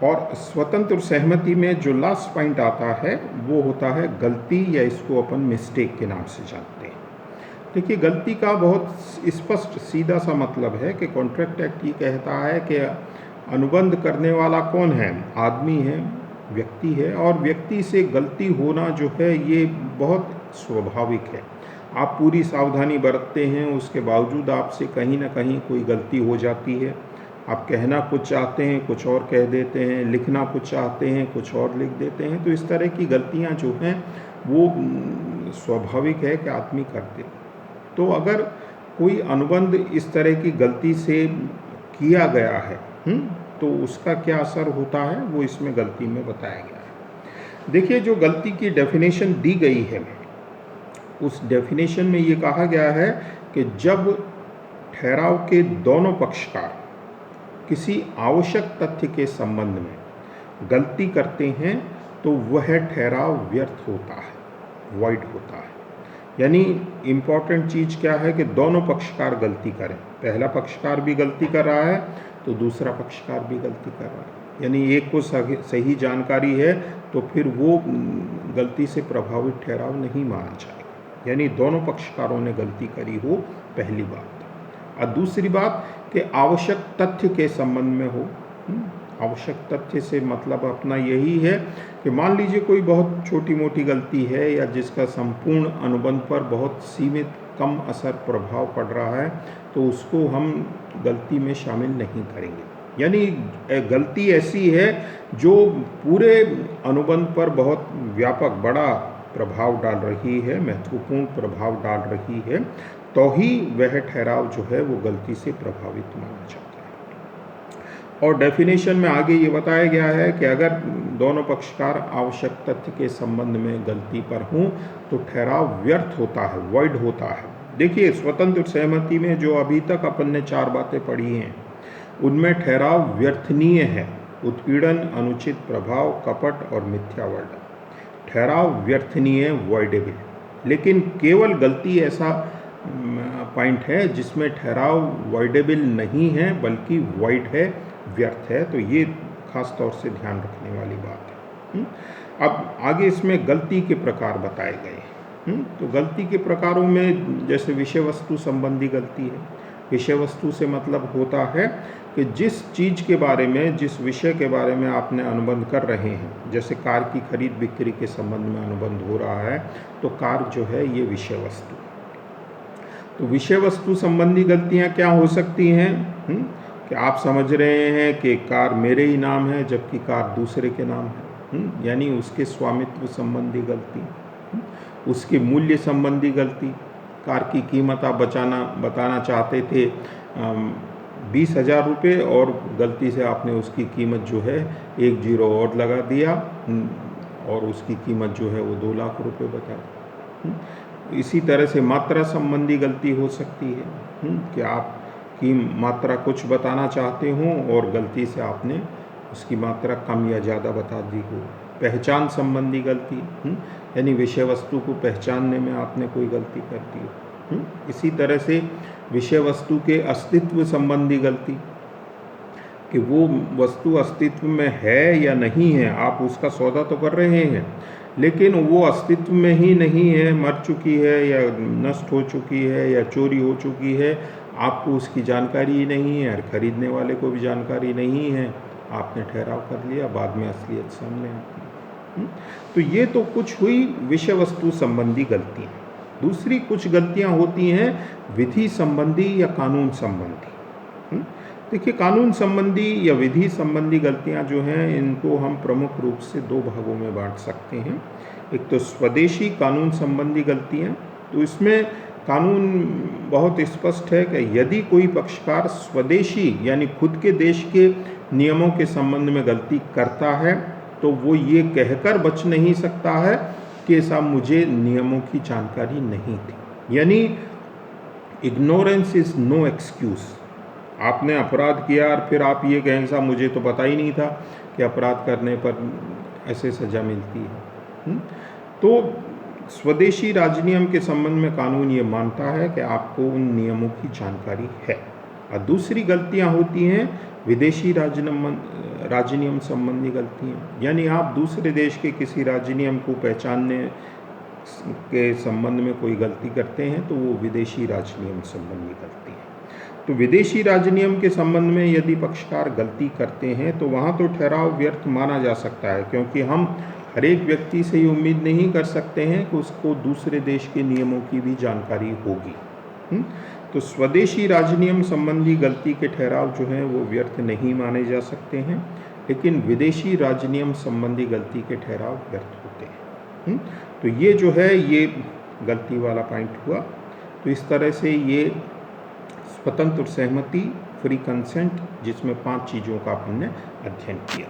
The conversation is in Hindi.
और स्वतंत्र सहमति में जो लास्ट पॉइंट आता है वो होता है गलती, या इसको अपन मिस्टेक के नाम से जानते हैं। देखिए, गलती का बहुत स्पष्ट सीधा सा मतलब है कि कॉन्ट्रैक्ट एक्ट ये कहता है कि अनुबंध करने वाला कौन है, आदमी है, व्यक्ति है, और व्यक्ति से गलती होना जो है ये बहुत स्वाभाविक है। आप पूरी सावधानी बरतते हैं, उसके बावजूद आपसे कहीं ना कहीं कोई गलती हो जाती है। आप कहना कुछ चाहते हैं, कुछ और कह देते हैं, लिखना कुछ चाहते हैं, कुछ और लिख देते हैं। तो इस तरह की गलतियां जो हैं वो स्वाभाविक है कि आदमी करते हैं। तो अगर कोई अनुबंध इस तरह की गलती से किया गया है, तो उसका क्या असर होता है वो इसमें गलती में बताया गया है। देखिए, जो गलती की डेफिनेशन दी गई है उस डेफिनेशन में ये कहा गया है कि जब ठहराव के दोनों पक्षकार किसी आवश्यक तथ्य के संबंध में गलती करते हैं तो वह ठहराव व्यर्थ होता है, वॉइड होता है। यानी इम्पॉर्टेंट चीज़ क्या है कि दोनों पक्षकार गलती करें। पहला पक्षकार भी गलती कर रहा है तो दूसरा पक्षकार भी गलती कर रहा है। यानी एक को सही जानकारी है तो फिर वो गलती से प्रभावित ठहराव नहीं माना जाएगा। यानी दोनों पक्षकारों ने गलती करी हो, पहली बात। और दूसरी बात कि आवश्यक तथ्य के संबंध में हो। आवश्यक तथ्य से मतलब अपना यही है कि मान लीजिए कोई बहुत छोटी मोटी गलती है या जिसका संपूर्ण अनुबंध पर बहुत सीमित कम असर प्रभाव पड़ रहा है, तो उसको हम गलती में शामिल नहीं करेंगे। यानी गलती ऐसी है जो पूरे अनुबंध पर बहुत व्यापक बड़ा प्रभाव डाल रही है, महत्वपूर्ण प्रभाव डाल रही है, तो ही वह ठहराव जो है वो गलती से प्रभावित माना जाता है। और डेफिनेशन में आगे ये बताया गया है कि अगर दोनों पक्षकार आवश्यक तथ्य के संबंध में गलती पर हों तो ठहराव व्यर्थ होता है, वॉइड होता है। देखिए, स्वतंत्र सहमति में जो अभी तक अपन ने 4 बातें पढ़ी हैं उनमें ठहराव व्यर्थनीय है। उत्पीड़न, अनुचित प्रभाव, कपट और मिथ्या वर्णन, ठहराव व्यर्थनीय, वॉइडेबल। लेकिन केवल गलती ऐसा पॉइंट है जिसमें ठहराव वॉइडेबल नहीं है बल्कि वॉइड है, व्यर्थ है। तो ये खास तौर से ध्यान रखने वाली बात है। अब आगे इसमें गलती के प्रकार बताए गए। तो गलती के प्रकारों में जैसे विषय वस्तु संबंधी गलती है। विषय वस्तु से मतलब होता है कि जिस चीज़ के बारे में, जिस विषय के बारे में आपने अनुबंध कर रहे हैं, जैसे कार की खरीद बिक्री के संबंध में अनुबंध हो रहा है तो कार जो है ये विषय वस्तु। तो विषय वस्तु संबंधी गलतियां क्या हो सकती हैं कि आप समझ रहे हैं कि कार मेरे ही नाम है जबकि कार दूसरे के नाम है। यानी उसके स्वामित्व संबंधी गलती, उसके मूल्य संबंधी गलती। कार की कीमत आप बताना चाहते थे 20,000 रुपये और गलती से आपने उसकी कीमत जो है 1 जीरो और लगा दिया और उसकी कीमत जो है वो 2 लाख रुपये बता दी। इसी तरह से मात्रा संबंधी गलती हो सकती है कि आप की मात्रा कुछ बताना चाहते हों और गलती से आपने उसकी मात्रा कम या ज़्यादा बता दी हो। पहचान संबंधी गलती, यानी विषय वस्तु को पहचानने में आपने कोई गलती कर दी हो। इसी तरह से विषय वस्तु के अस्तित्व संबंधी गलती, कि वो वस्तु अस्तित्व में है या नहीं है। आप उसका सौदा तो कर रहे हैं लेकिन वो अस्तित्व में ही नहीं है, मर चुकी है या नष्ट हो चुकी है या चोरी हो चुकी है, आपको उसकी जानकारी ही नहीं है और ख़रीदने वाले को भी जानकारी नहीं है। आपने ठहराव कर लिया, बाद में असलियत सामने आती है। तो ये तो कुछ हुई विषय वस्तु संबंधी गलतियाँ। दूसरी कुछ गलतियाँ होती हैं विधि संबंधी या कानून संबंधी। देखिए, कानून संबंधी या विधि संबंधी गलतियां जो हैं इनको हम प्रमुख रूप से 2 भागों में बांट सकते हैं। एक तो स्वदेशी कानून संबंधी गलतियां। तो इसमें कानून बहुत स्पष्ट है कि यदि कोई पक्षकार स्वदेशी यानी खुद के देश के नियमों के संबंध में गलती करता है तो वो ये कहकर बच नहीं सकता है कि ऐसा मुझे नियमों की जानकारी नहीं थी। यानी इग्नोरेंस इज नो एक्सक्यूज़। आपने अपराध किया और फिर आप ये कहें साहब मुझे तो पता ही नहीं था कि अपराध करने पर ऐसे सज़ा मिलती है। तो स्वदेशी राजनियम के संबंध में कानून ये मानता है कि आपको उन नियमों की जानकारी है। और दूसरी गलतियां होती हैं विदेशी राज्य संबंधी गलतियां, यानी आप दूसरे देश के किसी राज्य नियम को पहचानने के संबंध में कोई गलती करते हैं तो वो विदेशी राज्य नियम संबंधी गलती है। तो विदेशी राज्य नियम के संबंध में यदि पक्षकार गलती करते हैं तो वहाँ तो ठहराव व्यर्थ माना जा सकता है, क्योंकि हम हर एक व्यक्ति से ही उम्मीद नहीं कर सकते हैं कि उसको दूसरे देश के नियमों की भी जानकारी होगी। तो स्वदेशी राज्य नियम संबंधी गलती के ठहराव जो हैं वो व्यर्थ नहीं माने जा सकते हैं, लेकिन विदेशी राज्य नियम संबंधी गलती के ठहराव व्यर्थ होते हैं। तो ये जो है ये गलती वाला पॉइंट हुआ। तो इस तरह से ये स्वतंत्र सहमति, फ्री कंसेंट, जिसमें 5 चीज़ों का अपन ने अध्ययन किया।